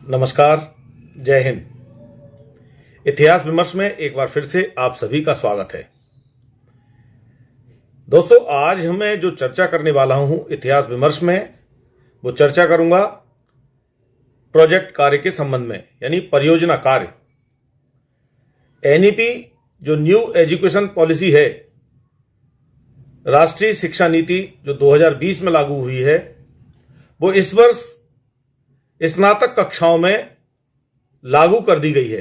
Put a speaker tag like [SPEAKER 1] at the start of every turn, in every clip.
[SPEAKER 1] नमस्कार, जय हिंद। इतिहास विमर्श में एक बार फिर से आप सभी का स्वागत है। दोस्तों, आज मैं जो चर्चा करने वाला हूं इतिहास विमर्श में, वो चर्चा करूंगा प्रोजेक्ट कार्य के संबंध में, यानी परियोजना कार्य। एनईपी जो न्यू एजुकेशन पॉलिसी है, राष्ट्रीय शिक्षा नीति जो 2020 में लागू हुई है, वो इस वर्ष स्नातक कक्षाओं में लागू कर दी गई है।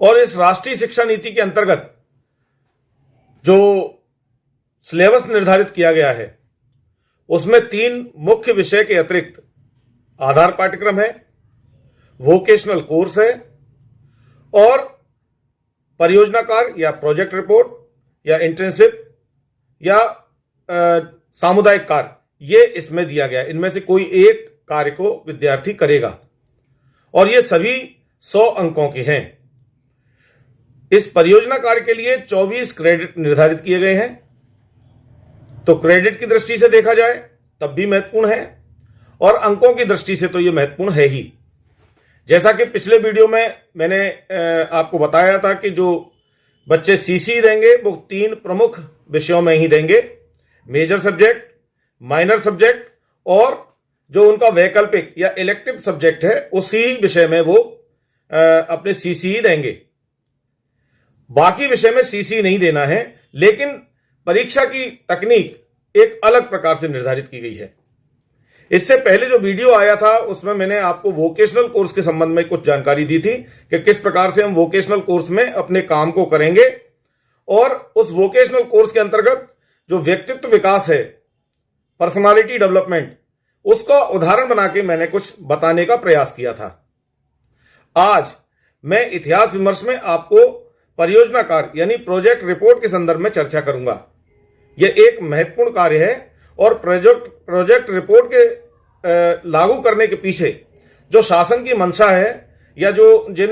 [SPEAKER 1] और इस राष्ट्रीय शिक्षा नीति के अंतर्गत जो सिलेबस निर्धारित किया गया है, उसमें 3 मुख्य विषय के अतिरिक्त आधार पाठ्यक्रम है, वोकेशनल कोर्स है और परियोजना कार्य या प्रोजेक्ट रिपोर्ट या इंटर्नशिप या सामुदायिक कार्य, ये इसमें दिया गया है। इनमें से कोई एक कार्य को विद्यार्थी करेगा और ये सभी 100 अंकों के हैं। इस परियोजना कार्य के लिए 24 क्रेडिट निर्धारित किए गए हैं। तो क्रेडिट की दृष्टि से देखा जाए तब भी महत्वपूर्ण है और अंकों की दृष्टि से तो ये महत्वपूर्ण है ही। जैसा कि पिछले वीडियो में मैंने आपको बताया था कि जो बच्चे सीसी देंगे वो 3 प्रमुख विषयों में ही देंगे, मेजर सब्जेक्ट, माइनर सब्जेक्ट और जो उनका वैकल्पिक या इलेक्टिव सब्जेक्ट है, उसी विषय में वो अपने सीसी देंगे। बाकी विषय में सीसी नहीं देना है, लेकिन परीक्षा की तकनीक एक अलग प्रकार से निर्धारित की गई है। इससे पहले जो वीडियो आया था उसमें मैंने आपको वोकेशनल कोर्स के संबंध में कुछ जानकारी दी थी कि किस प्रकार से हम वोकेशनल कोर्स में अपने काम को करेंगे और उस वोकेशनल कोर्स के अंतर्गत जो व्यक्तित्व विकास है, पर्सनालिटी डेवलपमेंट, उसका उदाहरण बना के मैंने कुछ बताने का प्रयास किया था। आज मैं इतिहास विमर्श में आपको परियोजना कार्य यानी प्रोजेक्ट रिपोर्ट के संदर्भ में चर्चा करूंगा। यह एक महत्वपूर्ण कार्य है और प्रोजेक्ट रिपोर्ट के लागू करने के पीछे जो शासन की मंशा है या जो जिन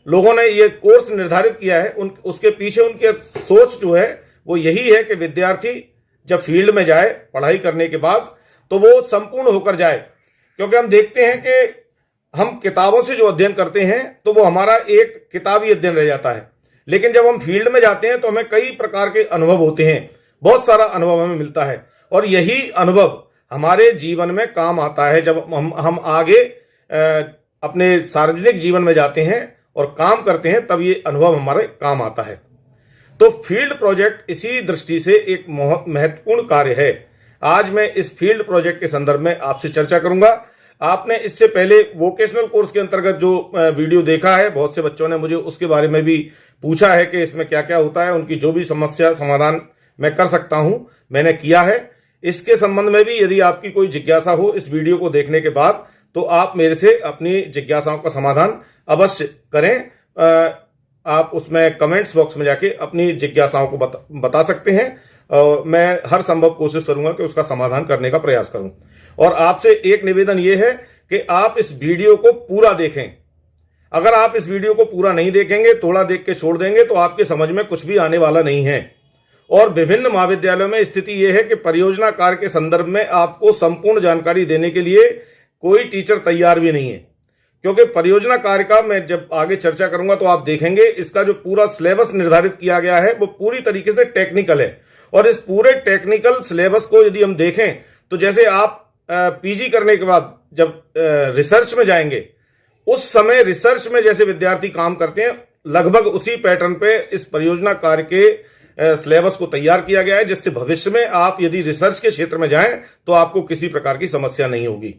[SPEAKER 1] लोगों ने यह कोर्स निर्धारित किया है, उसके पीछे उनकी सोच जो है वो यही है कि विद्यार्थी जब फील्ड में जाए पढ़ाई करने के बाद तो वो संपूर्ण होकर जाए। क्योंकि हम देखते हैं कि हम किताबों से जो अध्ययन करते हैं तो वो हमारा एक किताबी अध्ययन रह जाता है, लेकिन जब हम फील्ड में जाते हैं तो हमें कई प्रकार के अनुभव होते हैं, बहुत सारा अनुभव हमें मिलता है और यही अनुभव हमारे जीवन में काम आता है। जब हम आगे अपने सार्वजनिक जीवन में जाते हैं और काम करते हैं, तब ये अनुभव हमारे काम आता है। तो फील्ड प्रोजेक्ट इसी दृष्टि से एक महत्वपूर्ण कार्य है। आज मैं इस फील्ड प्रोजेक्ट के संदर्भ में आपसे चर्चा करूंगा। आपने इससे पहले वोकेशनल कोर्स के अंतर्गत जो वीडियो देखा है, बहुत से बच्चों ने मुझे उसके बारे में भी पूछा है कि इसमें क्या क्या होता है। उनकी जो भी समस्या समाधान मैं कर सकता हूं, मैंने किया है। इसके संबंध में भी यदि आपकी कोई जिज्ञासा हो इस वीडियो को देखने के बाद, तो आप मेरे से अपनी जिज्ञासाओं का समाधान अवश्य करें। आप उसमें कमेंट्स बॉक्स में जाके अपनी जिज्ञासाओं को बता सकते हैं। मैं हर संभव कोशिश करूंगा कि उसका समाधान करने का प्रयास करूं। और आपसे एक निवेदन यह है कि आप इस वीडियो को पूरा देखें। अगर आप इस वीडियो को पूरा नहीं देखेंगे, थोड़ा देख के छोड़ देंगे, तो आपके समझ में कुछ भी आने वाला नहीं है। और विभिन्न महाविद्यालयों में स्थिति यह है कि परियोजना कार्य के संदर्भ में आपको संपूर्ण जानकारी देने के लिए कोई टीचर तैयार भी नहीं है। क्योंकि परियोजना कार्य का मैं जब आगे चर्चा करूंगा तो आप देखेंगे इसका जो पूरा सिलेबस निर्धारित किया गया है वो पूरी तरीके से टेक्निकल है। और इस पूरे टेक्निकल सिलेबस को यदि हम देखें तो जैसे आप पीजी करने के बाद जब रिसर्च में जाएंगे, उस समय रिसर्च में जैसे विद्यार्थी काम करते हैं, लगभग उसी पैटर्न पे इस परियोजना कार्य के सिलेबस को तैयार किया गया है, जिससे भविष्य में आप यदि रिसर्च के क्षेत्र में जाएं तो आपको किसी प्रकार की समस्या नहीं होगी।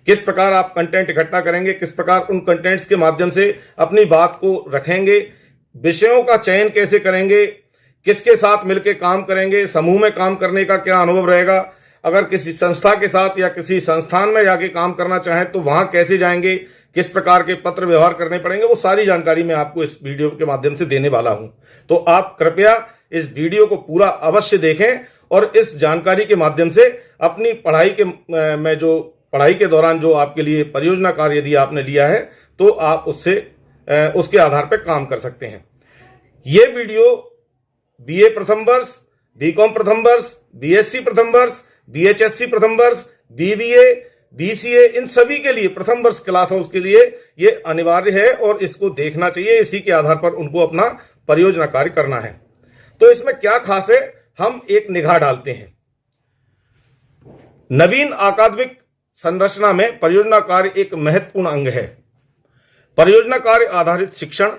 [SPEAKER 1] किस प्रकार आप कंटेंट इकट्ठा करेंगे, किस प्रकार उन कंटेंट्स के माध्यम से अपनी बात को रखेंगे, विषयों का चयन कैसे करेंगे, किसके साथ मिलकर काम करेंगे, समूह में काम करने का क्या अनुभव रहेगा, अगर किसी संस्था के साथ या किसी संस्थान में जाके काम करना चाहें तो वहां कैसे जाएंगे, किस प्रकार के पत्र व्यवहार करने पड़ेंगे, वो सारी जानकारी मैं आपको इस वीडियो के माध्यम से देने वाला हूं। तो आप कृपया इस वीडियो को पूरा अवश्य देखें और इस जानकारी के माध्यम से अपनी पढ़ाई के दौरान जो आपके लिए परियोजना कार्य यदि आपने लिया है तो आप उसके आधार पर काम कर सकते हैं। ये वीडियो बीए प्रथम वर्ष, बीकॉम प्रथम वर्ष, बीएससी प्रथम वर्ष, बीएचएससी प्रथम वर्ष, बीबीए, बीसीए, इन सभी के लिए, प्रथम वर्ष क्लासों के लिए ये अनिवार्य है और इसको देखना चाहिए। इसी के आधार पर उनको अपना परियोजना कार्य करना है। तो इसमें क्या खास है, हम एक निगाह डालते हैं। नवीन अकादमिक संरचना में परियोजना कार्य एक महत्वपूर्ण अंग है। परियोजना कार्य आधारित शिक्षण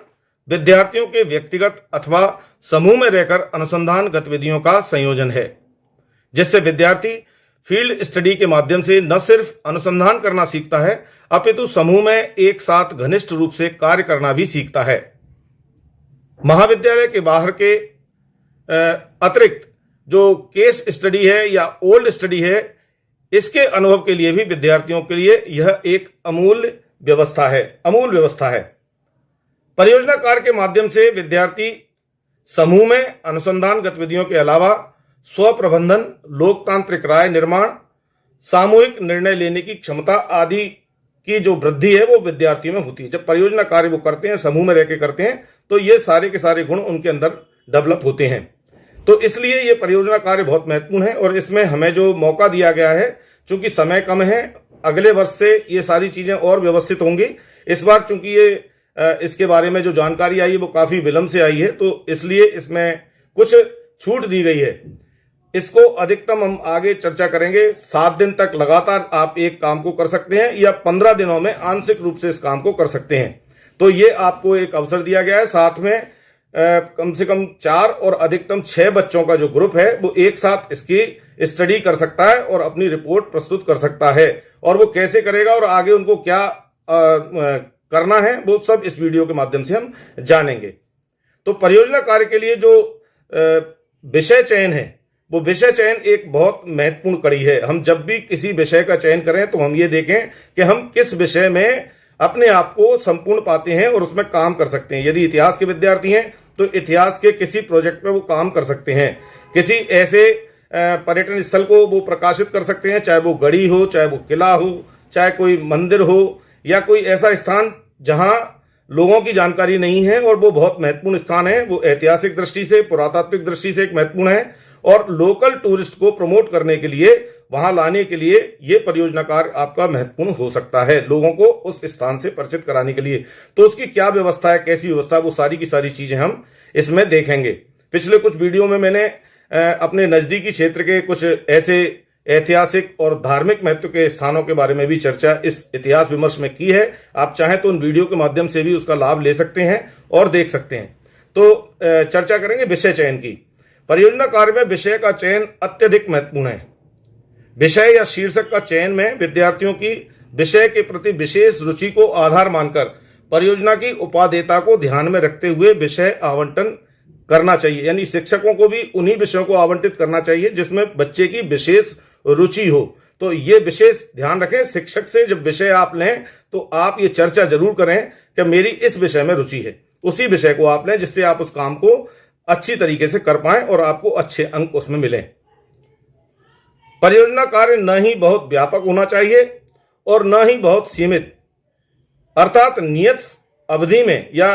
[SPEAKER 1] विद्यार्थियों के व्यक्तिगत अथवा समूह में रहकर अनुसंधान गतिविधियों का संयोजन है, जिससे विद्यार्थी फील्ड स्टडी के माध्यम से न सिर्फ अनुसंधान करना सीखता है, अपितु समूह में एक साथ घनिष्ठ रूप से कार्य करना भी सीखता है। महाविद्यालय के बाहर के अतिरिक्त जो केस स्टडी है या ओल्ड स्टडी है, इसके अनुभव के लिए भी विद्यार्थियों के लिए यह एक अमूल व्यवस्था है। परियोजना कार्य के माध्यम से विद्यार्थी समूह में अनुसंधान गतिविधियों के अलावा स्व प्रबंधन, लोकतांत्रिक राय निर्माण, सामूहिक निर्णय लेने की क्षमता आदि की जो वृद्धि है वो विद्यार्थियों में होती है। जब परियोजना कार्य वो करते हैं, समूह में रहकर करते हैं, तो ये सारे के सारे गुण उनके अंदर डेवलप होते हैं। तो इसलिए ये परियोजना कार्य बहुत महत्वपूर्ण है और इसमें हमें जो मौका दिया गया है, चूंकि समय कम है, अगले वर्ष से ये सारी चीजें और व्यवस्थित होंगी। इस बार चूंकि ये इसके बारे में जो जानकारी आई है वो काफी विलंब से आई है, तो इसलिए इसमें कुछ छूट दी गई है। इसको अधिकतम हम आगे चर्चा करेंगे। 7 दिन तक लगातार आप एक काम को कर सकते हैं या 15 दिनों में आंशिक रूप से इस काम को कर सकते हैं। तो ये आपको एक अवसर दिया गया है। साथ में कम से कम 4 और अधिकतम 6 बच्चों का जो ग्रुप है वो एक साथ इसकी स्टडी कर सकता है और अपनी रिपोर्ट प्रस्तुत कर सकता है। और वो कैसे करेगा और आगे उनको क्या करना है वो सब इस वीडियो के माध्यम से हम जानेंगे। तो परियोजना कार्य के लिए जो विषय चयन है, वो विषय चयन एक बहुत महत्वपूर्ण कड़ी है। हम जब भी किसी विषय का चयन करें तो हम ये देखें कि हम किस विषय में अपने आप को संपूर्ण पाते हैं और उसमें काम कर सकते हैं। यदि इतिहास के विद्यार्थी हैं तो इतिहास के किसी प्रोजेक्ट पे वो काम कर सकते हैं, किसी ऐसे पर्यटन स्थल को वो प्रकाशित कर सकते हैं, चाहे वो गढ़ी हो, चाहे वो किला हो, चाहे कोई मंदिर हो, या कोई ऐसा स्थान जहां लोगों की जानकारी नहीं है और वो बहुत महत्वपूर्ण स्थान है। वो ऐतिहासिक दृष्टि से, पुरातात्विक दृष्टि से एक महत्वपूर्ण है और लोकल टूरिस्ट को प्रमोट करने के लिए, वहां लाने के लिए ये परियोजना कार्य आपका महत्वपूर्ण हो सकता है, लोगों को उस स्थान से परिचित कराने के लिए। तो उसकी क्या व्यवस्था है, कैसी व्यवस्था है, वो सारी की सारी चीजें हम इसमें देखेंगे। पिछले कुछ वीडियो में मैंने अपने नजदीकी क्षेत्र के कुछ ऐसे ऐतिहासिक और धार्मिक महत्व के स्थानों के बारे में भी चर्चा इस इतिहास विमर्श में की है। आप चाहें तो उन वीडियो के माध्यम से भी उसका लाभ ले सकते हैं और देख सकते हैं। तो चर्चा करेंगे विषय चयन की। परियोजना कार्य में विषय का चयन अत्यधिक महत्वपूर्ण है। विषय या शीर्षक का चयन में विद्यार्थियों की विषय के प्रति विशेष रुचि को आधार मानकर परियोजना की उपादेयता को ध्यान में रखते हुए विषय आवंटन करना चाहिए। यानी शिक्षकों को भी उन्हीं विषयों को आवंटित करना चाहिए जिसमें बच्चे की विशेष रुचि हो। तो ये विशेष ध्यान रखें, शिक्षक से जब विषय आप लें तो आप ये चर्चा जरूर करें कि मेरी इस विषय में रुचि है, उसी विषय को आप लें जिससे आप उस काम को अच्छी तरीके से कर पाएं और आपको अच्छे अंक उसमें मिलें। परियोजना कार्य न ही बहुत व्यापक होना चाहिए और न ही बहुत सीमित, अर्थात नियत अवधि में या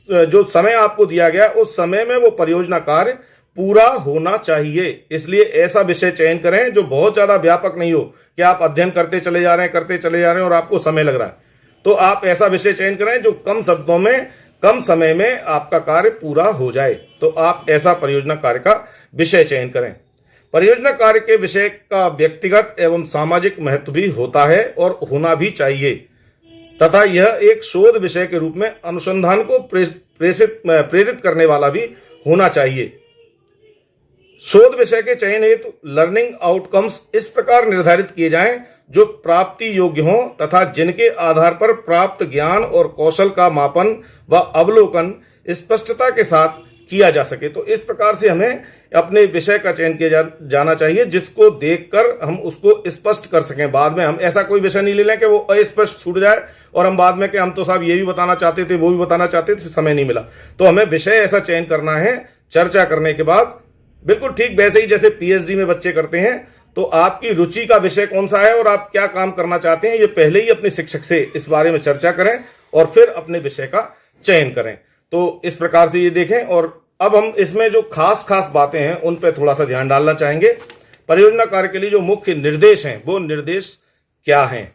[SPEAKER 1] जो समय आपको दिया गया उस समय में वो परियोजना कार्य पूरा होना चाहिए। इसलिए ऐसा विषय चयन करें जो बहुत ज्यादा व्यापक नहीं हो कि आप अध्ययन करते चले जा रहे हैं और आपको समय लग रहा है। तो आप ऐसा विषय चयन करें जो कम शब्दों में, कम समय में आपका कार्य पूरा हो जाए। तो आप ऐसा परियोजना कार्य का विषय चयन करें। परियोजना कार्य के विषय का व्यक्तिगत एवं सामाजिक महत्व भी होता है और होना भी चाहिए, तथा यह एक शोध विषय के रूप में अनुसंधान को प्रेरित करने वाला भी होना चाहिए। शोध विषय के चयन हेतु लर्निंग आउटकम्स इस प्रकार निर्धारित किए जाएं जो प्राप्ति योग्य हों तथा जिनके आधार पर प्राप्त ज्ञान और कौशल का मापन व अवलोकन स्पष्टता के साथ किया जा सके। तो इस प्रकार से हमें अपने विषय का चयन किया जाना चाहिए जिसको देखकर हम उसको स्पष्ट कर सकें। बाद में हम ऐसा कोई विषय नहीं ले लें कि वो अस्पष्ट छूट जाए और हम बाद में कि हम तो साहब ये भी बताना चाहते थे, वो भी बताना चाहते थे, समय नहीं मिला। तो हमें विषय ऐसा चयन करना है चर्चा करने के बाद, बिल्कुल ठीक वैसे ही जैसे पीएचडी में बच्चे करते हैं। तो आपकी रुचि का विषय कौन सा है और आप क्या काम करना चाहते हैं, ये पहले ही अपने शिक्षक से इस बारे में चर्चा करें और फिर अपने विषय का चयन करें। तो इस प्रकार से ये देखें। और अब हम इसमें जो खास बातें हैं उन पर थोड़ा सा ध्यान डालना चाहेंगे। परियोजना कार्य के लिए जो मुख्य निर्देश हैं वो निर्देश क्या हैं।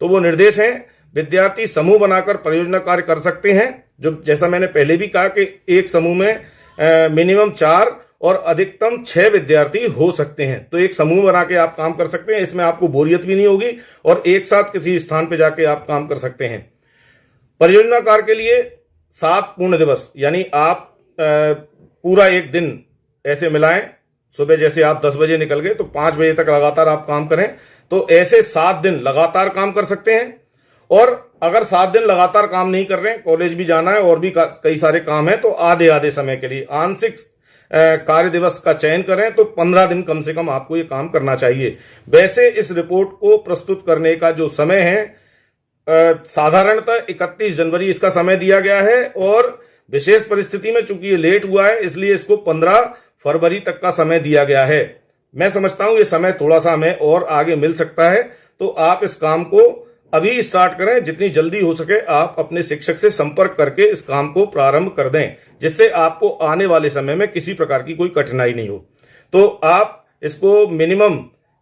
[SPEAKER 1] तो वो निर्देश हैं, विद्यार्थी समूह बनाकर परियोजना कार्य कर सकते हैं, जो जैसा मैंने पहले भी कहा कि एक समूह में मिनिमम 4 और अधिकतम 6 विद्यार्थी हो सकते हैं। तो एक समूह बना के आप काम कर सकते हैं, इसमें आपको बोरियत भी नहीं होगी और एक साथ किसी स्थान पर जाके आप काम कर सकते हैं। परियोजना कार्य के लिए 7 पूर्ण दिवस, यानी आप पूरा एक दिन ऐसे मिलाएं, सुबह जैसे आप 10 बजे निकल गए तो 5 बजे तक लगातार आप काम करें, तो ऐसे 7 दिन लगातार काम कर सकते हैं। और अगर 7 दिन लगातार काम नहीं कर रहे हैं, कॉलेज भी जाना है और भी कई सारे काम है, तो आधे आधे समय के लिए आंशिक कार्य दिवस का चयन करें, तो 15 दिन कम से कम आपको ये काम करना चाहिए। वैसे इस रिपोर्ट को प्रस्तुत करने का जो समय है, साधारणतः 31 जनवरी इसका समय दिया गया है, और विशेष परिस्थिति में चूंकि ये लेट हुआ है इसलिए इसको 15 फरवरी तक का समय दिया गया है। मैं समझता हूं ये समय थोड़ा सा हमें और आगे मिल सकता है, तो आप इस काम को अभी स्टार्ट करें, जितनी जल्दी हो सके आप अपने शिक्षक से संपर्क करके इस काम को प्रारंभ कर दें, जिससे आपको आने वाले समय में किसी प्रकार की कोई कठिनाई नहीं हो। तो आप इसको मिनिमम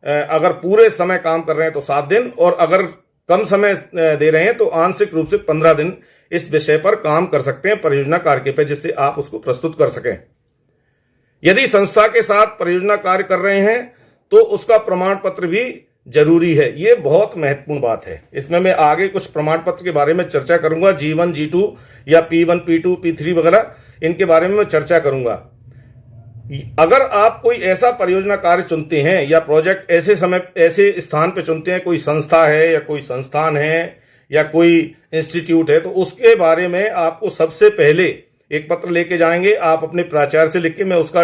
[SPEAKER 1] अगर पूरे समय काम कर रहे हैं तो 7 दिन, और अगर कम समय दे रहे हैं तो आंशिक रूप से 15 दिन इस विषय पर काम कर सकते हैं परियोजना कार्य पे, जिससे आप उसको प्रस्तुत कर सकें। यदि संस्था के साथ परियोजना कार्य कर रहे हैं तो उसका प्रमाण पत्र भी जरूरी है। ये बहुत महत्वपूर्ण बात है। इसमें मैं आगे कुछ प्रमाण पत्र के बारे में चर्चा करूंगा, G1 G2 या P1 P2 P3 वगैरह, इनके बारे में मैं चर्चा करूंगा। अगर आप कोई ऐसा परियोजना कार्य चुनते हैं या प्रोजेक्ट ऐसे स्थान पे चुनते हैं, कोई संस्था है या कोई संस्थान है या कोई इंस्टीट्यूट है, तो उसके बारे में आपको सबसे पहले एक पत्र लेके जाएंगे आप अपने प्राचार्य से लिख के। मैं उसका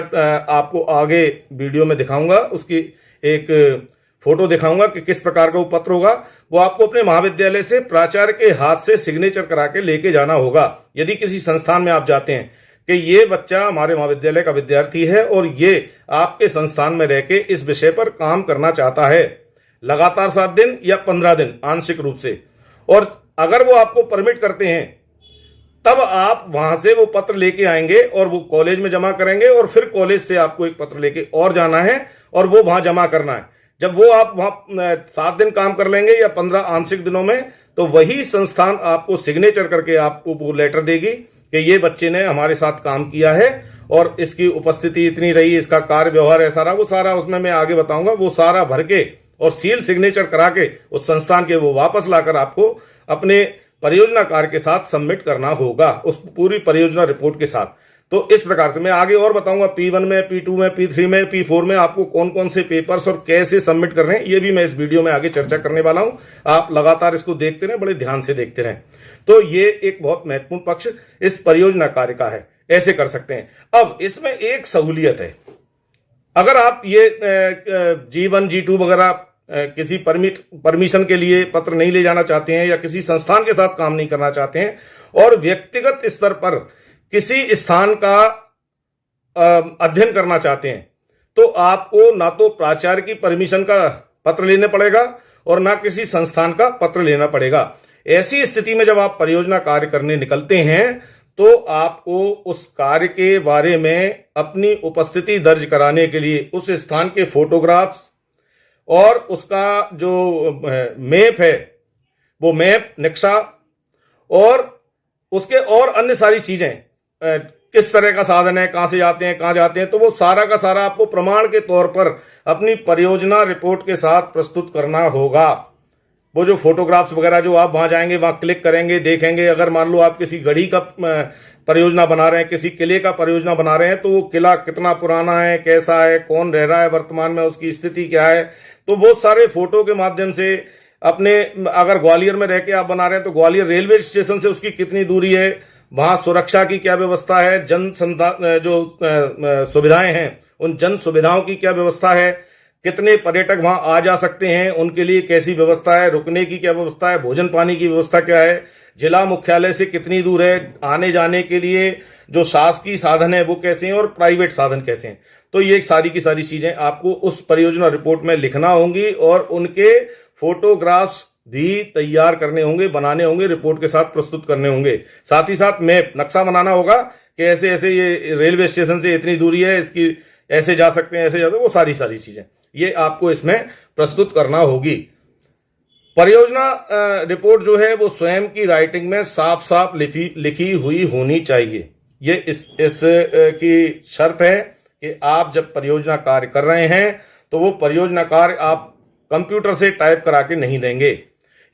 [SPEAKER 1] आपको आगे वीडियो में दिखाऊंगा, उसकी एक फोटो दिखाऊंगा कि किस प्रकार का वो पत्र होगा। वो आपको अपने महाविद्यालय से प्राचार्य के हाथ से सिग्नेचर करा के लेके जाना होगा। यदि किसी संस्थान में आप जाते हैं कि ये बच्चा हमारे महाविद्यालय का विद्यार्थी है और ये आपके संस्थान में रह के इस विषय पर काम करना चाहता है, लगातार 7 दिन या 15 दिन आंशिक रूप से, और अगर वो आपको परमिट करते हैं तब आप वहां से वो पत्र लेके आएंगे और वो कॉलेज में जमा करेंगे, और फिर कॉलेज से आपको एक पत्र लेके और जाना है और वो वहां जमा करना है। जब वो आप वहां 7 दिन काम कर लेंगे या 15 आंशिक दिनों में, तो वही संस्थान आपको सिग्नेचर करके आपको वो लेटर देगी कि ये बच्चे ने हमारे साथ काम किया है और इसकी उपस्थिति इतनी रही, इसका कार्य व्यवहार ऐसा रहा। वो सारा उसमें मैं आगे बताऊंगा, वो सारा भर के और सील सिग्नेचर करा के उस संस्थान के वो वापस लाकर आपको अपने परियोजना कार्य के साथ सबमिट करना होगा, उस पूरी परियोजना रिपोर्ट के साथ। तो इस प्रकार से मैं आगे और बताऊंगा P1 में, P2 में, P3 में, P4 में आपको कौन कौन से पेपर्स और कैसे सबमिट कर रहे हैं, ये भी मैं इस वीडियो में आगे चर्चा करने वाला हूं। आप लगातार इसको देखते रहें, बड़े ध्यान से देखते रहें। तो ये एक बहुत महत्वपूर्ण पक्ष इस परियोजना कार्य का है, ऐसे कर सकते हैं। अब इसमें एक सहूलियत है, अगर आप ये G1 G2 वगैरह किसी परमिशन के लिए पत्र नहीं ले जाना चाहते हैं या किसी संस्थान के साथ काम नहीं करना चाहते हैं और व्यक्तिगत स्तर पर किसी स्थान का अध्ययन करना चाहते हैं, तो आपको ना तो प्राचार्य की परमिशन का पत्र लेना पड़ेगा और ना किसी संस्थान का पत्र लेना पड़ेगा। ऐसी स्थिति में जब आप परियोजना कार्य करने निकलते हैं तो आपको उस कार्य के बारे में अपनी उपस्थिति दर्ज कराने के लिए उस स्थान के फोटोग्राफ्स और उसका जो मैप है, वो मैप, नक्शा और उसके और अन्य सारी चीजें, किस तरह का साधन है, कहां से जाते हैं, कहां जाते हैं, तो वो सारा का सारा आपको प्रमाण के तौर पर अपनी परियोजना रिपोर्ट के साथ प्रस्तुत करना होगा। वो जो फोटोग्राफ्स वगैरह जो आप वहां जाएंगे, वहां क्लिक करेंगे, देखेंगे। अगर मान लो आप किसी गढ़ी का परियोजना बना रहे हैं, किसी किले का परियोजना बना रहे हैं, तो वो किला कितना पुराना है, कैसा है, कौन रह रहा है वर्तमान में, उसकी स्थिति क्या है, तो वो सारे फोटो के माध्यम से अपने, अगर ग्वालियर में रह के आप बना रहे हैं तो ग्वालियर रेलवे स्टेशन से उसकी कितनी दूरी है, वहां सुरक्षा की क्या व्यवस्था है, जो सुविधाएं हैं उन जन सुविधाओं की क्या व्यवस्था है, कितने पर्यटक वहां आ जा सकते हैं, उनके लिए कैसी व्यवस्था है, रुकने की क्या व्यवस्था है, भोजन पानी की व्यवस्था क्या है, जिला मुख्यालय से कितनी दूर है, आने जाने के लिए जो शासकीय साधन है वो कैसे हैं और प्राइवेट साधन कैसे हैं। तो ये सारी की सारी चीजें आपको उस परियोजना रिपोर्ट में लिखना होंगी और उनके फोटोग्राफ्स भी तैयार करने होंगे, बनाने होंगे, रिपोर्ट के साथ प्रस्तुत करने होंगे। साथ ही साथ मैप, नक्शा बनाना होगा कि ऐसे ऐसे ये रेलवे स्टेशन से इतनी दूरी है, इसकी ऐसे जा सकते हैं, ऐसे जाते हैं, वो सारी चीजें ये आपको इसमें प्रस्तुत करना होगी। परियोजना रिपोर्ट जो है वो स्वयं की राइटिंग में साफ साफ लिखी हुई होनी चाहिए। ये इस की शर्त है कि आप जब परियोजना कार्य कर रहे हैं तो वो परियोजना कार्य आप कंप्यूटर से टाइप करा के नहीं देंगे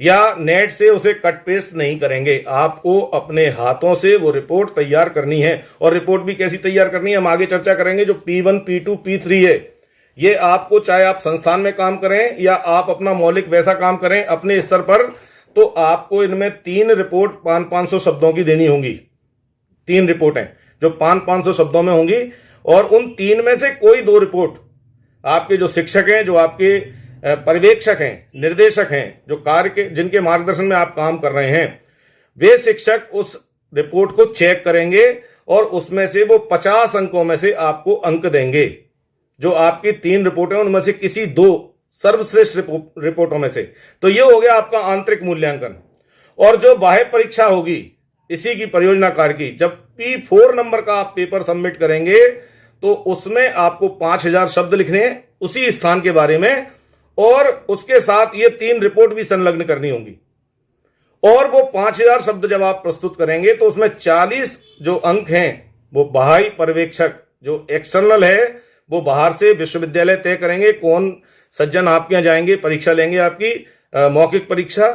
[SPEAKER 1] या नेट से उसे कट पेस्ट नहीं करेंगे। आपको अपने हाथों से वो रिपोर्ट तैयार करनी है। और रिपोर्ट भी कैसी तैयार करनी है हम आगे चर्चा करेंगे। जो P1, P2, P3 है, ये आपको, चाहे आप संस्थान में काम करें या आप अपना मौलिक वैसा काम करें अपने स्तर पर, तो आपको इनमें 3 रिपोर्ट 500 शब्दों की देनी होंगी। 3 रिपोर्टें जो 500 शब्दों में होंगी, और उन 3 में से कोई 2 रिपोर्ट आपके जो शिक्षक हैं, जो आपके पर्यवेक्षक हैं, निर्देशक हैं, जो कार्य के जिनके मार्गदर्शन में आप काम कर रहे हैं, वे शिक्षक उस रिपोर्ट को चेक करेंगे और उसमें से वो 50 अंकों में से आपको अंक देंगे। जो आपकी 3 रिपोर्टें उनमें से किसी 2 सर्वश्रेष्ठ रिपोर्टों में से। तो ये हो गया आपका आंतरिक मूल्यांकन। और जो बाह्य परीक्षा होगी इसी की परियोजना कार्य की, जब P4 नंबर का आप पेपर सबमिट करेंगे तो उसमें आपको 5000 शब्द लिखने हैं उसी स्थान के बारे में, और उसके साथ ये 3 रिपोर्ट भी संलग्न करनी होंगी। और वो 5000 शब्द जब आप प्रस्तुत करेंगे तो उसमें 40 जो अंक हैं वो बाह्य पर्यवेक्षक जो एक्सटर्नल है वो बाहर से विश्वविद्यालय तय करेंगे। कौन सज्जन आपके यहां जाएंगे, परीक्षा लेंगे, आपकी मौखिक परीक्षा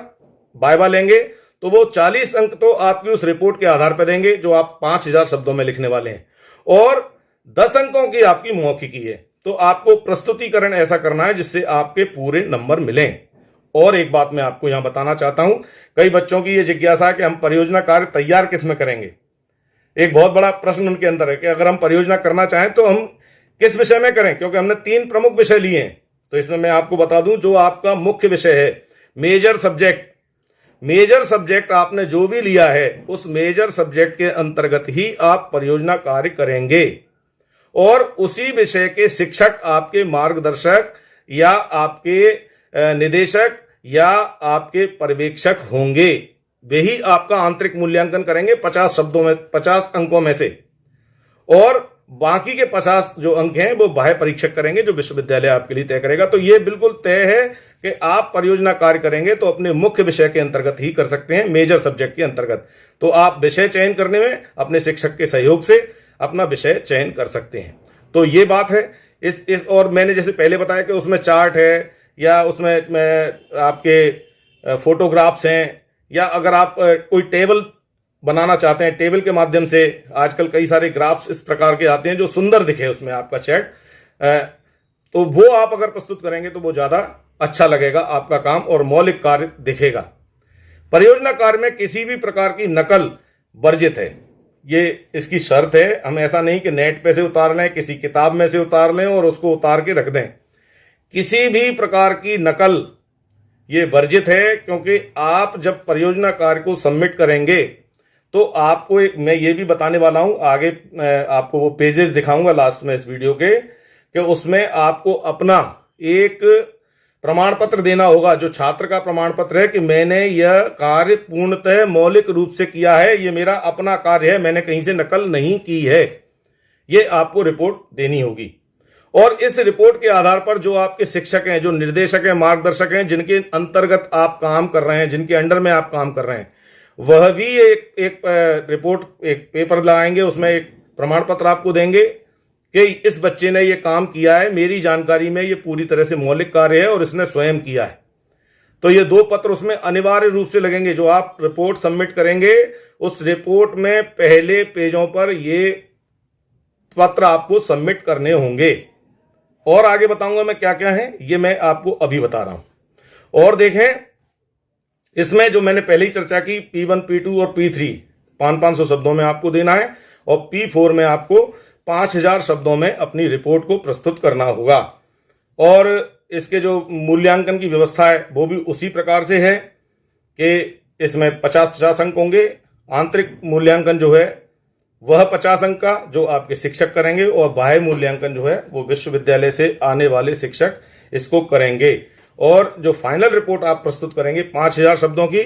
[SPEAKER 1] वाइवा लेंगे, तो वो 40 अंक तो आपकी उस रिपोर्ट के आधार पर देंगे जो आप 5000 शब्दों में लिखने वाले हैं, और 10 अंकों की आपकी मौखिकी है। तो आपको प्रस्तुतिकरण ऐसा करना है जिससे आपके पूरे नंबर मिलें। और एक बात मैं आपको यहां बताना चाहता हूं, कई बच्चों की यह जिज्ञासा है कि हम परियोजना कार्य तैयार किस में करेंगे। एक बहुत बड़ा प्रश्न उनके अंदर है कि अगर हम परियोजना करना चाहें तो हम किस विषय में करें, क्योंकि हमने 3 प्रमुख विषय लिए हैं। तो इसमें मैं आपको बता दूं, जो आपका मुख्य विषय है मेजर सब्जेक्ट आपने जो भी लिया है उस मेजर सब्जेक्ट के अंतर्गत ही आप परियोजना कार्य करेंगे, और उसी विषय के शिक्षक आपके मार्गदर्शक या आपके निदेशक या आपके पर्यवेक्षक होंगे। वे ही आपका आंतरिक मूल्यांकन करेंगे 50 अंकों में से, और बाकी के 50 जो अंक हैं वो बाह्य परीक्षक करेंगे जो विश्वविद्यालय आपके लिए तय करेगा। तो ये बिल्कुल तय है कि आप परियोजना कार्य करेंगे तो अपने मुख्य विषय के अंतर्गत ही कर सकते हैं, मेजर सब्जेक्ट के अंतर्गत। तो आप विषय चयन करने में अपने शिक्षक के सहयोग से अपना विषय चयन कर सकते हैं। तो ये बात है इस और मैंने जैसे पहले बताया कि उसमें चार्ट है या उसमें आपके फोटोग्राफ्स हैं, या अगर आप कोई टेबल बनाना चाहते हैं, टेबल के माध्यम से आजकल कई सारे ग्राफ्स इस प्रकार के आते हैं जो सुंदर दिखे उसमें आपका चैट, तो वो आप अगर प्रस्तुत करेंगे तो वो ज्यादा अच्छा लगेगा आपका काम और मौलिक कार्य दिखेगा। परियोजना कार्य में किसी भी प्रकार की नकल वर्जित है, ये इसकी शर्त है। हम ऐसा नहीं कि नेट पे से उतार लें, किसी किताब में से उतार लें और उसको उतार के रख दें। किसी भी प्रकार की नकल ये वर्जित है, क्योंकि आप जब परियोजना कार्य को सबमिट करेंगे तो आपको मैं ये भी बताने वाला हूं आगे, आपको वो पेजेस दिखाऊंगा लास्ट में इस वीडियो के, कि उसमें आपको अपना एक प्रमाण पत्र देना होगा, जो छात्र का प्रमाण पत्र है कि मैंने यह कार्य पूर्णतः मौलिक रूप से किया है, ये मेरा अपना कार्य है, मैंने कहीं से नकल नहीं की है। ये आपको रिपोर्ट देनी होगी। और इस रिपोर्ट के आधार पर जो आपके शिक्षक हैं, जो निर्देशक हैं, मार्गदर्शक हैं, जिनके अंतर्गत आप काम कर रहे हैं, जिनके अंडर में आप काम कर रहे हैं, वह भी एक रिपोर्ट, एक पेपर लगाएंगे, उसमें एक प्रमाण पत्र आपको देंगे कि इस बच्चे ने ये काम किया है, मेरी जानकारी में ये पूरी तरह से मौलिक कार्य है और इसने स्वयं किया है। तो ये 2 पत्र उसमें अनिवार्य रूप से लगेंगे। जो आप रिपोर्ट सबमिट करेंगे उस रिपोर्ट में पहले पेजों पर ये पत्र आपको सबमिट करने होंगे। और आगे बताऊंगा मैं क्या क्या है, ये मैं आपको अभी बता रहा हूं। और देखें, इसमें जो मैंने पहले ही चर्चा की, P1, P2 और P3 500 शब्दों में आपको देना है, और P4 में आपको 5000 शब्दों में अपनी रिपोर्ट को प्रस्तुत करना होगा। और इसके जो मूल्यांकन की व्यवस्था है वो भी उसी प्रकार से है कि इसमें 50-50 अंक होंगे। आंतरिक मूल्यांकन जो है वह 50 अंक का जो आपके शिक्षक करेंगे, और बाह्य मूल्यांकन जो है वो विश्वविद्यालय से आने वाले शिक्षक इसको करेंगे। और जो फाइनल रिपोर्ट आप प्रस्तुत करेंगे 5000 शब्दों की,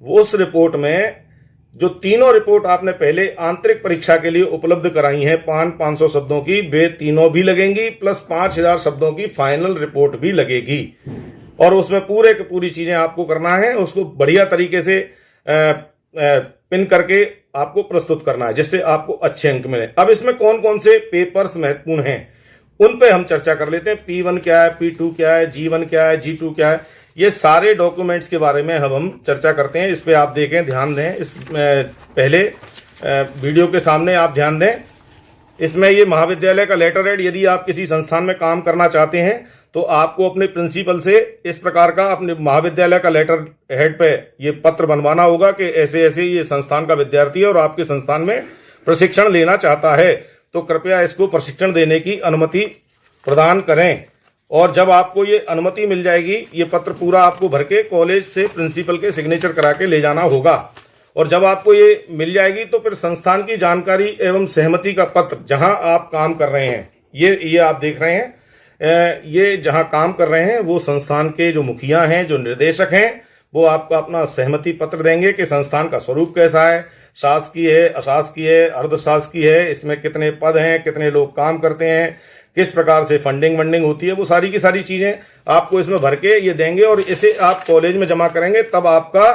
[SPEAKER 1] उस रिपोर्ट में जो तीनों रिपोर्ट आपने पहले आंतरिक परीक्षा के लिए उपलब्ध कराई हैं 500 शब्दों की, वे तीनों भी लगेंगी, प्लस 5000 शब्दों की फाइनल रिपोर्ट भी लगेगी। और उसमें पूरे की पूरी चीजें आपको करना है, उसको बढ़िया तरीके से पिन करके आपको प्रस्तुत करना है, जिससे आपको अच्छे अंक मिले। अब इसमें कौन कौन से पेपर्स महत्वपूर्ण हैं उन पे हम चर्चा कर लेते हैं। P1 क्या है, P2 क्या है, G1 क्या है, G2 क्या है, ये सारे डॉक्यूमेंट्स के बारे में हम चर्चा करते हैं। इस पे आप देखें, ध्यान दें, इस पहले वीडियो के सामने आप ध्यान दें। इसमें ये महाविद्यालय का लेटर हेड, यदि आप किसी संस्थान में काम करना चाहते हैं तो आपको अपने प्रिंसिपल से इस प्रकार का अपने महाविद्यालय का लेटर हेड पे ये पत्र बनवाना होगा कि ऐसे ऐसे ये संस्थान का विद्यार्थी है और आपके संस्थान में प्रशिक्षण लेना चाहता है, तो कृपया इसको प्रशिक्षण देने की अनुमति प्रदान करें। और जब आपको ये अनुमति मिल जाएगी, ये पत्र पूरा आपको भर के कॉलेज से प्रिंसिपल के सिग्नेचर करा के ले जाना होगा। और जब आपको ये मिल जाएगी तो फिर संस्थान की जानकारी एवं सहमति का पत्र, जहां आप काम कर रहे हैं, ये आप देख रहे हैं, ये जहां काम कर रहे हैं वो संस्थान के जो मुखिया हैं, जो निर्देशक हैं, वो आपको अपना सहमति पत्र देंगे कि संस्थान का स्वरूप कैसा है, शासकीय है, अशासकीय है, अर्धशासकीय है, इसमें कितने पद हैं, कितने लोग काम करते हैं, किस प्रकार से फंडिंग वंडिंग होती है, वो सारी की सारी चीजें आपको इसमें भर के ये देंगे और इसे आप कॉलेज में जमा करेंगे। तब आपका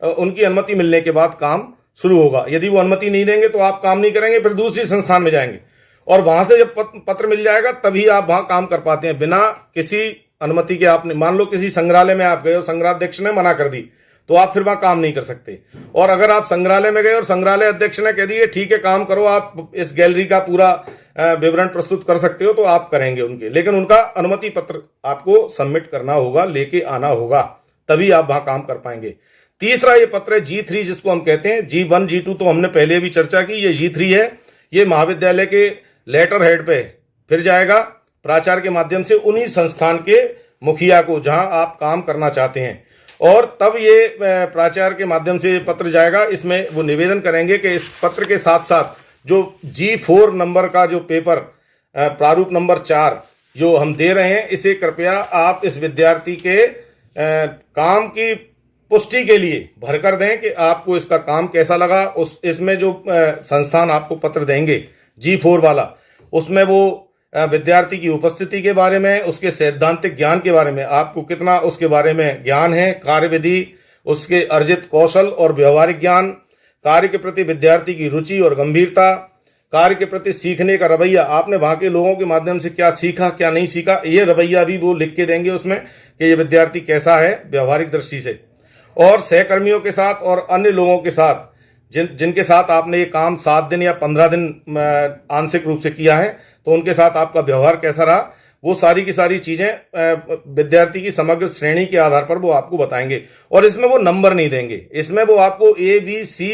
[SPEAKER 1] उनकी अनुमति मिलने के बाद काम शुरू होगा। यदि वो अनुमति नहीं देंगे तो आप काम नहीं करेंगे, फिर दूसरी संस्थान में जाएंगे और वहां से जब पत्र मिल जाएगा तभी आप वहां काम कर पाते हैं, बिना किसी अनुमति के। आपने मान लो किसी संग्रहालय में आप गए और संग्रहाध्यक्ष ने मना कर दी तो आप फिर वहां काम नहीं कर सकते। और अगर आप संग्रहालय में गए और संग्रहालय अध्यक्ष ने कह दिए ठीक है काम करो, आप इस गैलरी का पूरा विवरण प्रस्तुत कर सकते हो, तो आप करेंगे उनके, लेकिन उनका अनुमति पत्र आपको सबमिट करना होगा, लेके आना होगा, तभी आप वहां काम कर पाएंगे। तीसरा ये पत्र है G3, जिसको हम कहते हैं। G1 G2 तो हमने पहले भी चर्चा की, ये G3 है। ये महाविद्यालय के लेटर हेड पे फिर जाएगा प्राचार्य के माध्यम से उन्हीं संस्थान के मुखिया को जहां आप काम करना चाहते हैं, और तब ये प्राचार्य के माध्यम से पत्र जाएगा। इसमें वो निवेदन करेंगे कि इस पत्र के साथ साथ जो G4 नंबर का जो पेपर प्रारूप नंबर 4 जो हम दे रहे हैं, इसे कृपया आप इस विद्यार्थी के काम की पुष्टि के लिए भरकर दें कि आपको इसका काम कैसा लगा। इसमें जो संस्थान आपको पत्र देंगे G4 वाला, उसमें वो विद्यार्थी की उपस्थिति के बारे में, उसके सैद्धांतिक ज्ञान के बारे में, आपको कितना उसके बारे में ज्ञान है, कार्यविधि, उसके अर्जित कौशल और व्यवहारिक ज्ञान, कार्य के प्रति विद्यार्थी की रुचि और गंभीरता, कार्य के प्रति सीखने का रवैया, आपने वहां के लोगों के माध्यम से क्या सीखा क्या नहीं सीखा, ये रवैया भी वो लिख के देंगे उसमें कि ये विद्यार्थी कैसा है व्यवहारिक दृष्टि से। और सहकर्मियों के साथ और अन्य लोगों के साथ जिनके साथ आपने ये काम 7 दिन या 15 दिन आंशिक रूप से किया है, तो उनके साथ आपका व्यवहार कैसा रहा, वो सारी की सारी चीजें विद्यार्थी की समग्र श्रेणी के आधार पर वो आपको बताएंगे। और इसमें वो नंबर नहीं देंगे, इसमें वो आपको ABC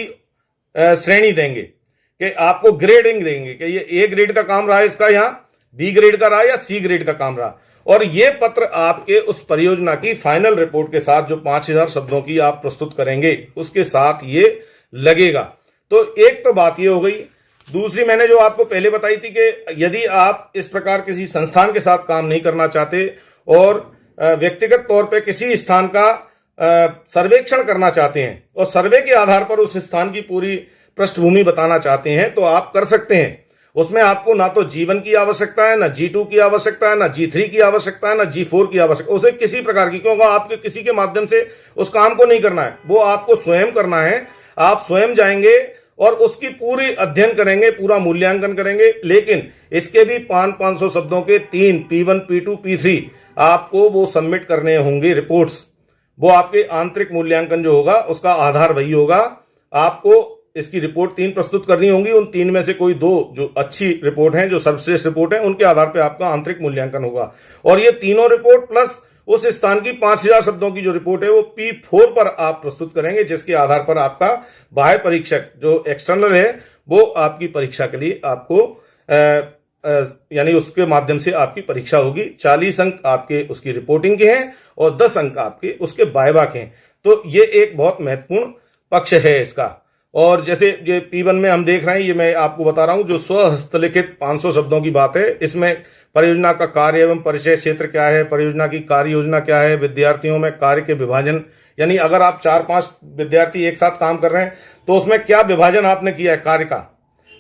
[SPEAKER 1] श्रेणी देंगे कि आपको ग्रेडिंग देंगे कि ये A ग्रेड का काम रहा है इसका, यहाँ B ग्रेड का रहा या C ग्रेड का काम रहा। और ये पत्र आपके उस परियोजना की फाइनल रिपोर्ट के साथ जो 5000 शब्दों की आप प्रस्तुत करेंगे उसके साथ ये लगेगा। तो एक तो बात ये हो गई। दूसरी मैंने जो आपको पहले बताई थी कि यदि आप इस प्रकार किसी संस्थान के साथ काम नहीं करना चाहते और व्यक्तिगत तौर पे किसी स्थान का सर्वेक्षण करना चाहते हैं और सर्वे के आधार पर उस स्थान की पूरी पृष्ठभूमि बताना चाहते हैं, तो आप कर सकते हैं। उसमें आपको ना तो G1 की आवश्यकता है, ना G2 की आवश्यकता है, ना G3 की आवश्यकता है, ना G4 की आवश्यकता, उसे किसी प्रकार की, क्योंकि आपके किसी के माध्यम से उस काम को नहीं करना है, वो आपको स्वयं करना है। आप स्वयं जाएंगे और उसकी पूरी अध्ययन करेंगे, पूरा मूल्यांकन करेंगे। लेकिन इसके भी 500 शब्दों के 3 P1 P2 P3 आपको वो सबमिट करने होंगे रिपोर्ट्स। वो आपके आंतरिक मूल्यांकन जो होगा उसका आधार वही होगा। आपको इसकी रिपोर्ट 3 प्रस्तुत करनी होंगी, उन 3 में से कोई 2 जो अच्छी रिपोर्ट हैं, जो सर्वश्रेष्ठ रिपोर्ट है, उनके आधार पर आपका आंतरिक मूल्यांकन होगा। और ये तीनों रिपोर्ट प्लस उस स्थान की 5000 शब्दों की जो रिपोर्ट है वो P4 पर आप प्रस्तुत करेंगे, जिसके आधार पर आपका बाह्य परीक्षक जो एक्सटर्नल है वो आपकी परीक्षा के लिए आपको यानी उसके माध्यम से आपकी परीक्षा होगी। 40 अंक आपके उसकी रिपोर्टिंग के हैं और 10 अंक आपके उसके वाइवा के हैं। तो ये एक बहुत महत्वपूर्ण पक्ष है इसका। और जैसे जो P1 में हम देख रहे हैं, ये मैं आपको बता रहा हूं, जो स्वहस्तलिखित 500 शब्दों की बात है, इसमें परियोजना का कार्य एवं परिचय क्षेत्र क्या है, परियोजना की कार्य योजना क्या है, विद्यार्थियों में कार्य के विभाजन, यानी अगर आप 4-5 विद्यार्थी एक साथ काम कर रहे हैं तो उसमें क्या विभाजन आपने किया है कार्य का,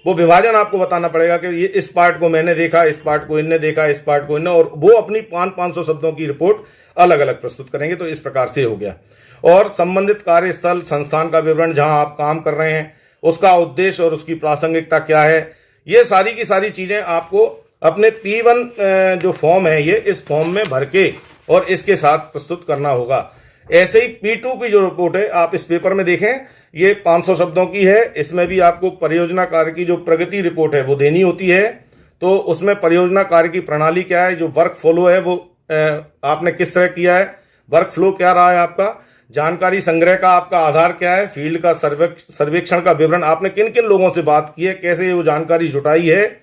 [SPEAKER 1] वो विभाजन आपको बताना पड़ेगा कि ये इस पार्ट को मैंने देखा, इस पार्ट को इनने देखा, इस पार्ट को इनने, और वो अपनी 500 शब्दों की रिपोर्ट अलग अलग प्रस्तुत करेंगे। तो इस प्रकार से हो गया। और संबंधित कार्यस्थल, संस्थान का विवरण, जहां आप काम कर रहे हैं, उसका उद्देश्य और उसकी प्रासंगिकता क्या है, ये सारी की सारी चीजें आपको अपने P1 जो फॉर्म है, ये इस फॉर्म में भर के और इसके साथ प्रस्तुत करना होगा। ऐसे ही P2 की जो रिपोर्ट है, आप इस पेपर में देखें, ये 500 शब्दों की है। इसमें भी आपको परियोजना कार्य की जो प्रगति रिपोर्ट है वो देनी होती है। तो उसमें परियोजना कार्य की प्रणाली क्या है, जो वर्क फ्लो है वो आपने किस तरह किया है, वर्क फ्लो क्या रहा है आपका, जानकारी संग्रह का आपका आधार क्या है, फील्ड का सर्वेक्षण का विवरण, आपने किन किन लोगों से बात की है, कैसे वो जानकारी जुटाई है,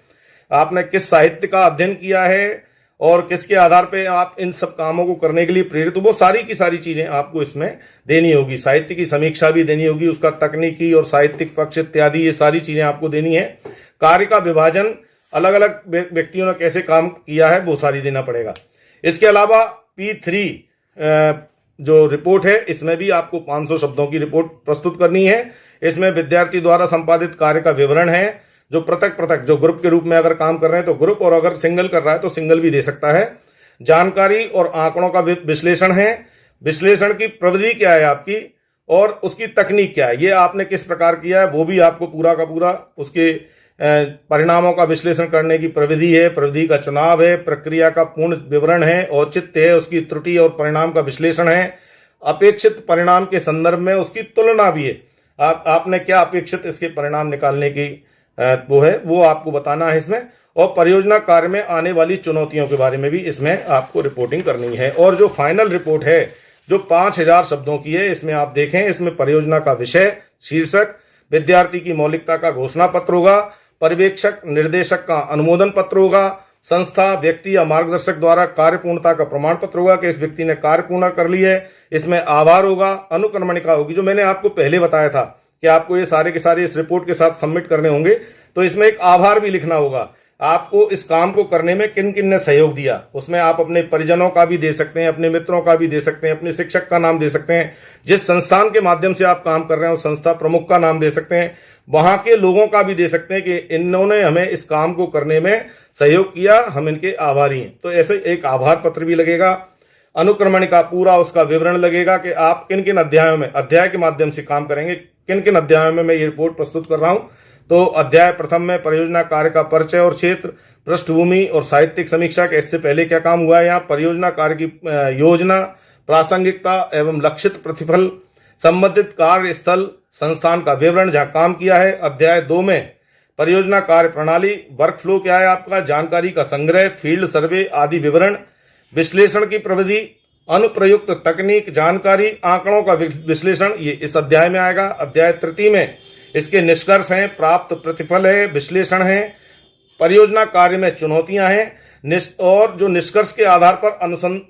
[SPEAKER 1] आपने किस साहित्य का अध्ययन किया है और किसके आधार पे आप इन सब कामों को करने के लिए प्रेरित, वो सारी की सारी चीजें आपको इसमें देनी होगी। साहित्य की समीक्षा भी देनी होगी, उसका तकनीकी और साहित्यिक पक्ष इत्यादि, ये सारी चीजें आपको देनी है। कार्य का विभाजन, अलग अलग व्यक्तियों ने कैसे काम किया है, वो सारी देना पड़ेगा। इसके अलावा P3 जो रिपोर्ट है, इसमें भी आपको 500 शब्दों की रिपोर्ट प्रस्तुत करनी है। इसमें विद्यार्थी द्वारा संपादित कार्य का विवरण है, जो पृथक पृथक, जो ग्रुप के रूप में अगर काम कर रहे हैं तो ग्रुप, और अगर सिंगल कर रहा है तो सिंगल भी दे सकता है। जानकारी और आंकड़ों का विश्लेषण है, विश्लेषण की प्रविधि क्या है आपकी और उसकी तकनीक क्या है, ये आपने किस प्रकार किया है, वो भी आपको पूरा का पूरा, उसके परिणामों का विश्लेषण करने की प्रविधि है, प्रविधि का चुनाव है, प्रक्रिया का पूर्ण विवरण है, औचित्य है, उसकी त्रुटि और परिणाम का विश्लेषण है, अपेक्षित परिणाम के संदर्भ में उसकी तुलना भी है। आपने क्या अपेक्षित इसके परिणाम निकालने की वो है, वो आपको बताना है इसमें। और परियोजना कार्य में आने वाली चुनौतियों के बारे में भी इसमें आपको रिपोर्टिंग करनी है। और जो फाइनल रिपोर्ट है, जो 5000 शब्दों की है, इसमें आप देखें, इसमें परियोजना का विषय, शीर्षक, विद्यार्थी की मौलिकता का घोषणा पत्र होगा, पर्यवेक्षक निर्देशक का अनुमोदन पत्र होगा, संस्था, व्यक्ति या मार्गदर्शक द्वारा कार्य पूर्णता का प्रमाण पत्र होगा कि इस व्यक्ति ने कार्य पूर्ण कर ली है, इसमें आभार होगा, अनुक्रमणिका होगी, जो मैंने आपको पहले बताया था कि आपको ये सारे के सारे इस रिपोर्ट के साथ सबमिट करने होंगे। तो इसमें एक आभार भी लिखना होगा, आपको इस काम को करने में किन किन ने सहयोग दिया। उसमें आप अपने परिजनों का भी दे सकते हैं, अपने मित्रों का भी दे सकते हैं, अपने शिक्षक का नाम दे सकते हैं, जिस संस्थान के माध्यम से आप काम कर रहे हैं उस संस्था प्रमुख का नाम दे सकते हैं, वहां के लोगों का भी दे सकते हैं कि इन्होंने हमें इस काम को करने में सहयोग किया, हम इनके आभारी हैं। तो ऐसे एक आभार पत्र भी लगेगा। अनुक्रमणिका, पूरा उसका विवरण लगेगा कि आप किन किन अध्यायों में, अध्याय के माध्यम से काम करेंगे, किन किन अध्यायों में मैं ये रिपोर्ट प्रस्तुत कर रहा हूं। तो अध्याय प्रथम में परियोजना कार्य का परिचय और क्षेत्र, पृष्ठभूमि और साहित्यिक समीक्षा के इससे पहले क्या काम हुआ है, यहाँ परियोजना कार्य की योजना, प्रासंगिकता एवं लक्षित प्रतिफल, संबंधित कार्य स्थल, संस्थान का विवरण जहां काम किया है। अध्याय 2 में परियोजना कार्य प्रणाली, वर्क फ्लो क्या है आपका, जानकारी का संग्रह, फील्ड सर्वे आदि विवरण, विश्लेषण की प्रविधि, अनुप्रयुक्त तकनीक, जानकारी, आंकड़ों का विश्लेषण, ये इस अध्याय में आएगा। अध्याय 3 में इसके निष्कर्ष हैं, प्राप्त प्रतिफल है, विश्लेषण है, परियोजना कार्य में चुनौतियां हैं, और जो निष्कर्ष के आधार पर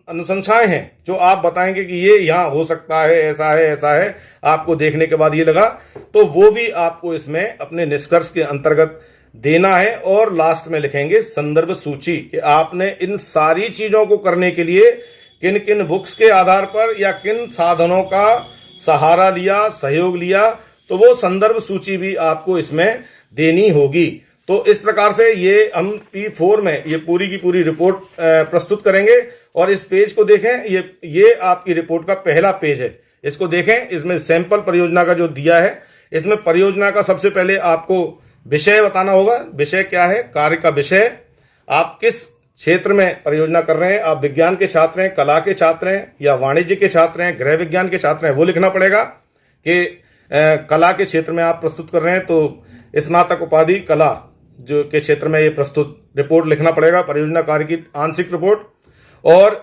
[SPEAKER 1] अनुशंसाएं हैं, जो आप बताएंगे कि ये यहाँ हो सकता है, ऐसा है, ऐसा है, आपको देखने के बाद ये लगा, तो वो भी आपको इसमें अपने निष्कर्ष के अंतर्गत देना है। और लास्ट में लिखेंगे संदर्भ सूची कि आपने इन सारी चीजों को करने के लिए किन किन बुक्स के आधार पर या किन साधनों का सहारा लिया, सहयोग लिया, तो वो संदर्भ सूची भी आपको इसमें देनी होगी। तो इस प्रकार से ये हम P4 में ये पूरी की पूरी रिपोर्ट प्रस्तुत करेंगे। और इस पेज को देखें, ये आपकी रिपोर्ट का पहला पेज है, इसको देखें। इसमें सैंपल परियोजना का जो दिया है, इसमें परियोजना का सबसे पहले आपको विषय बताना होगा। विषय क्या है, कार्य का विषय, आप किस क्षेत्र में परियोजना कर रहे हैं, आप विज्ञान के छात्र हैं, कला के छात्र हैं या वाणिज्य के छात्र हैं, गृह विज्ञान के छात्र हैं, वो लिखना पड़ेगा कि कला के क्षेत्र में आप प्रस्तुत कर रहे हैं तो स्नातक उपाधि कला जो के क्षेत्र में ये प्रस्तुत रिपोर्ट लिखना पड़ेगा, परियोजना कार्य की आंशिक रिपोर्ट। और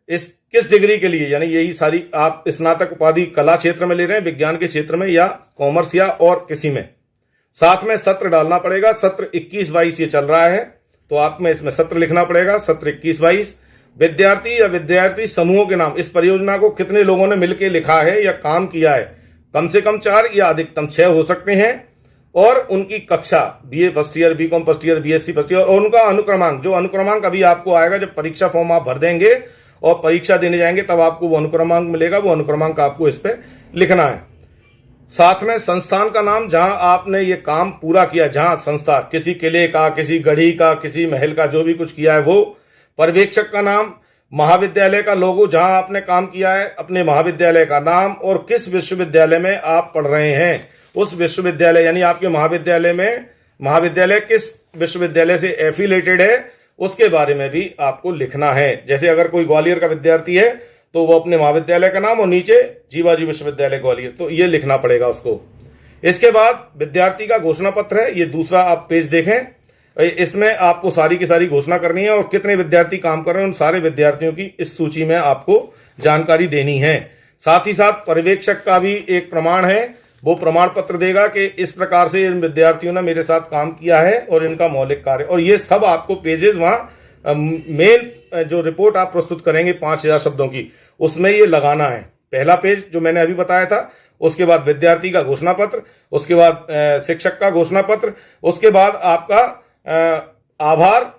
[SPEAKER 1] इस किस डिग्री के लिए, यानी यही सारी आप स्नातक उपाधि कला क्षेत्र में ले रहे हैं, विज्ञान के क्षेत्र में या कॉमर्स या और किसी में। साथ में सत्र डालना पड़ेगा, सत्र 21-22 ये चल रहा है तो आप में इसमें सत्र लिखना पड़ेगा, सत्र 21-22। विद्यार्थी या विद्यार्थी समूहों के नाम, इस परियोजना को कितने लोगों ने मिलकर लिखा है या काम किया है, कम से कम 4 या अधिकतम 6 हो सकते हैं। और उनकी कक्षा, BA first year, BCom first year, BSc first year, और उनका अनुक्रमांक, जो अनुक्रमांक अभी आपको आएगा जब परीक्षा फॉर्म आप भर देंगे और परीक्षा देने जाएंगे तब आपको वो अनुक्रमांक मिलेगा, वो अनुक्रमांक आपको इस पे लिखना है। साथ में संस्थान का नाम, जहां आपने ये काम पूरा किया, जहां संस्था, किसी किले का, किसी गढ़ी का, किसी महल का, जो भी कुछ किया है वो। पर्यवेक्षक का नाम, महाविद्यालय का लोगो, जहां आपने काम किया है, अपने महाविद्यालय का नाम, और किस विश्वविद्यालय में आप पढ़ रहे हैं उस विश्वविद्यालय, यानी आपके महाविद्यालय किस विश्वविद्यालय से एफिलेटेड है उसके बारे में भी आपको लिखना है। जैसे अगर कोई ग्वालियर का विद्यार्थी है तो वो अपने महाविद्यालय का नाम और नीचे जीवाजी विश्वविद्यालय ग्वालियर, तो ये लिखना पड़ेगा उसको। इसके बाद विद्यार्थी का घोषणा पत्र है, ये दूसरा आप पेज देखें, इसमें आपको सारी की सारी घोषणा करनी है और कितने विद्यार्थी काम कर रहे हैं उन सारे विद्यार्थियों की इस सूची में आपको जानकारी देनी है। साथ ही साथ पर्यवेक्षक का भी एक प्रमाण है, वो प्रमाण पत्र देगा कि इस प्रकार से इन विद्यार्थियों ने मेरे साथ काम किया है और इनका मौलिक कार्य, और ये सब आपको पेजेस वहां मेन जो रिपोर्ट आप प्रस्तुत करेंगे 5000 शब्दों की, उसमें ये लगाना है। पहला पेज जो मैंने अभी बताया था, उसके बाद विद्यार्थी का घोषणा पत्र, उसके बाद शिक्षक का घोषणा पत्र, उसके बाद आपका आभार,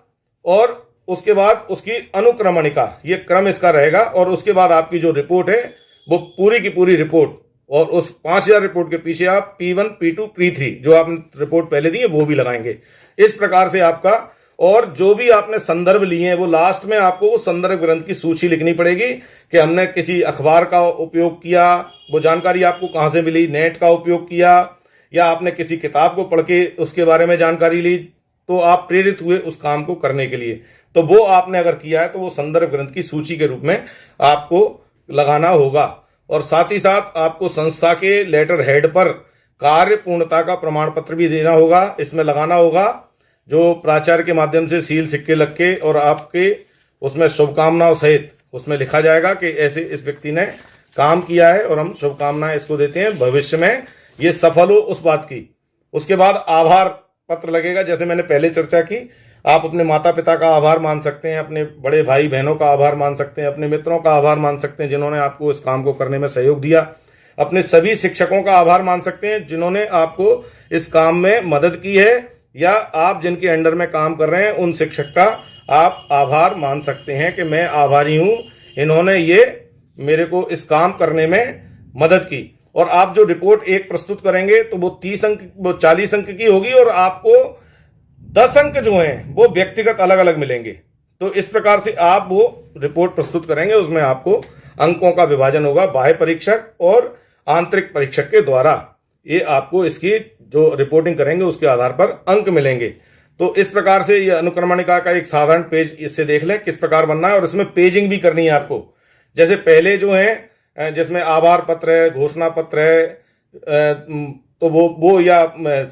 [SPEAKER 1] और उसके बाद उसकी अनुक्रमणिका, ये क्रम इसका रहेगा, और उसके बाद आपकी जो रिपोर्ट है वो पूरी की पूरी रिपोर्ट, और उस 5000 रिपोर्ट के पीछे आप P1, P2, P3 जो आपने रिपोर्ट पहले दी है वो भी लगाएंगे। इस प्रकार से आपका, और जो भी आपने संदर्भ लिए हैं वो लास्ट में आपको वो संदर्भ ग्रंथ की सूची लिखनी पड़ेगी कि हमने किसी अखबार का उपयोग किया, वो जानकारी आपको कहां से मिली, नेट का उपयोग किया, या आपने किसी किताब को पढ़ के उसके बारे में जानकारी ली, तो आप प्रेरित हुए उस काम को करने के लिए, तो वो आपने अगर किया है तो वो संदर्भ ग्रंथ की सूची के रूप में आपको लगाना होगा। और साथ ही साथ आपको संस्था के लेटर हेड पर कार्य पूर्णता का प्रमाण पत्र भी देना होगा, इसमें लगाना होगा, जो प्राचार्य के माध्यम से सील सिक्के लग के और आपके उसमें शुभकामनाओं सहित उसमें लिखा जाएगा कि ऐसे इस व्यक्ति ने काम किया है और हम शुभकामनाएं इसको देते हैं, भविष्य में ये सफल हो उस बात की। उसके बाद आभार पत्र लगेगा, जैसे मैंने पहले चर्चा की, आप अपने माता पिता का आभार मान सकते हैं, अपने बड़े भाई बहनों का आभार मान सकते हैं, अपने मित्रों का आभार मान सकते हैं जिन्होंने आपको इस काम को करने में सहयोग दिया, अपने सभी शिक्षकों का आभार मान सकते हैं जिन्होंने आपको इस काम में मदद की है, या आप जिनके अंडर में काम कर रहे हैं उन शिक्षक का आप आभार मान सकते हैं कि मैं आभारी हूं, इन्होंने ये मेरे को इस काम करने में मदद की। और आप जो रिपोर्ट एक प्रस्तुत करेंगे तो वो 40 अंक की होगी, और आपको 10 अंक जो हैं वो व्यक्तिगत अलग अलग मिलेंगे। तो इस प्रकार से आप वो रिपोर्ट प्रस्तुत करेंगे, उसमें आपको अंकों का विभाजन होगा बाह्य परीक्षक और आंतरिक परीक्षक के द्वारा। ये आपको इसकी जो रिपोर्टिंग करेंगे उसके आधार पर अंक मिलेंगे। तो इस प्रकार से ये अनुक्रमणिका का एक साधारण पेज इससे देख लें किस प्रकार बनना है, और इसमें पेजिंग भी करनी है आपको। जैसे पहले जो है जिसमें आभार पत्र है, घोषणा पत्र है, तो वो या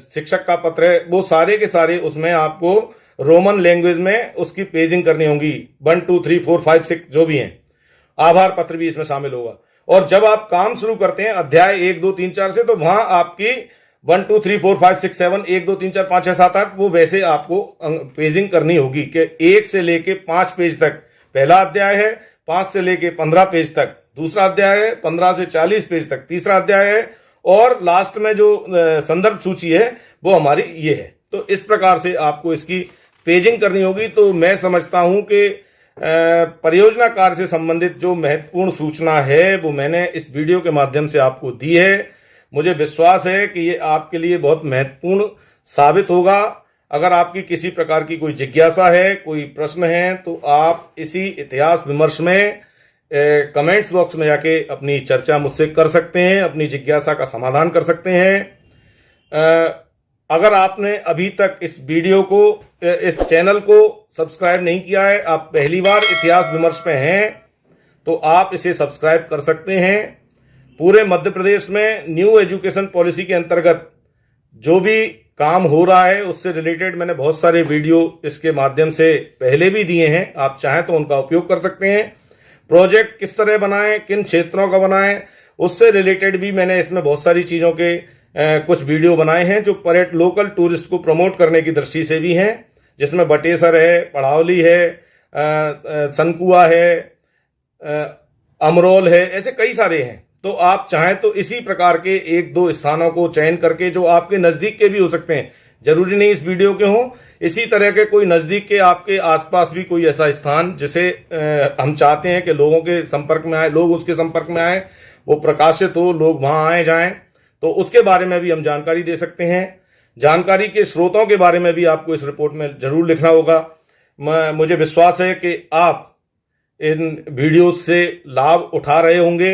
[SPEAKER 1] शिक्षक का पत्र है, वो सारे के सारे उसमें आपको रोमन लैंग्वेज में उसकी पेजिंग करनी होगी, 1 2 3 4 5 6 जो भी हैं। आभार पत्र भी इसमें शामिल होगा। और जब आप काम शुरू करते हैं अध्याय 1 2 3 4 से, तो वहां आपकी 1 2 3 4 5 6 7 1 2 3 4 5 6 7 8 वो वैसे आपको पेजिंग करनी होगी कि 1 से लेके 5 पेज तक पहला अध्याय है, 5 से लेके 15 पेज तक दूसरा अध्याय है, 15 से 40 पेज तक तीसरा अध्याय है, और लास्ट में जो संदर्भ सूची है वो हमारी ये है। तो इस प्रकार से आपको इसकी पेजिंग करनी होगी। तो मैं समझता हूं कि परियोजना कार्य से संबंधित जो महत्वपूर्ण सूचना है वो मैंने इस वीडियो के माध्यम से आपको दी है। मुझे विश्वास है कि ये आपके लिए बहुत महत्वपूर्ण साबित होगा। अगर आपकी किसी प्रकार की कोई जिज्ञासा है, कोई प्रश्न है, तो आप इसी इतिहास विमर्श में कमेंट्स बॉक्स में जाके अपनी चर्चा मुझसे कर सकते हैं, अपनी जिज्ञासा का समाधान कर सकते हैं। अगर आपने अभी तक इस वीडियो को, इस चैनल को सब्सक्राइब नहीं किया है, आप पहली बार इतिहास विमर्श पे हैं, तो आप इसे सब्सक्राइब कर सकते हैं। पूरे मध्य प्रदेश में न्यू एजुकेशन पॉलिसी के अंतर्गत जो भी काम हो रहा है उससे रिलेटेड मैंने बहुत सारे वीडियो इसके माध्यम से पहले भी दिए हैं, आप चाहें तो उनका उपयोग कर सकते हैं। प्रोजेक्ट किस तरह बनाएं, किन क्षेत्रों का बनाएं, उससे रिलेटेड भी मैंने इसमें बहुत सारी चीजों के कुछ वीडियो बनाए हैं जो लोकल टूरिस्ट को प्रमोट करने की दृष्टि से भी हैं, जिसमें बटेसर है, पड़ावली है, सनकुआ है, अमरोल है, ऐसे कई सारे हैं। तो आप चाहें तो इसी प्रकार के 1-2 स्थानों को चयन करके जो आपके नजदीक के भी हो सकते हैं, जरूरी नहीं इस वीडियो के हों, इसी तरह के कोई नजदीक के आपके आसपास भी कोई ऐसा स्थान जिसे हम चाहते हैं कि लोगों के संपर्क में आए, लोग उसके संपर्क में आए, वो प्रकाशित हो, लोग वहां आए जाएं, तो उसके बारे में भी हम जानकारी दे सकते हैं। जानकारी के स्रोतों के बारे में भी आपको इस रिपोर्ट में जरूर लिखना होगा। मुझे विश्वास है कि आप इन वीडियोस से लाभ उठा रहे होंगे।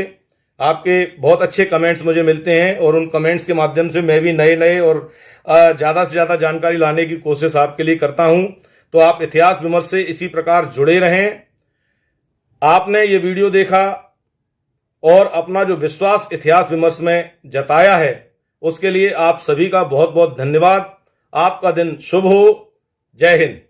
[SPEAKER 1] आपके बहुत अच्छे कमेंट्स मुझे मिलते हैं और उन कमेंट्स के माध्यम से मैं भी नए नए और ज़्यादा से ज़्यादा जानकारी लाने की कोशिश आपके लिए करता हूं। तो आप इतिहास विमर्श से इसी प्रकार जुड़े रहें। आपने ये वीडियो देखा और अपना जो विश्वास इतिहास विमर्श में जताया है, उसके लिए आप सभी का बहुत बहुत धन्यवाद। आपका दिन शुभ हो। जय हिंद।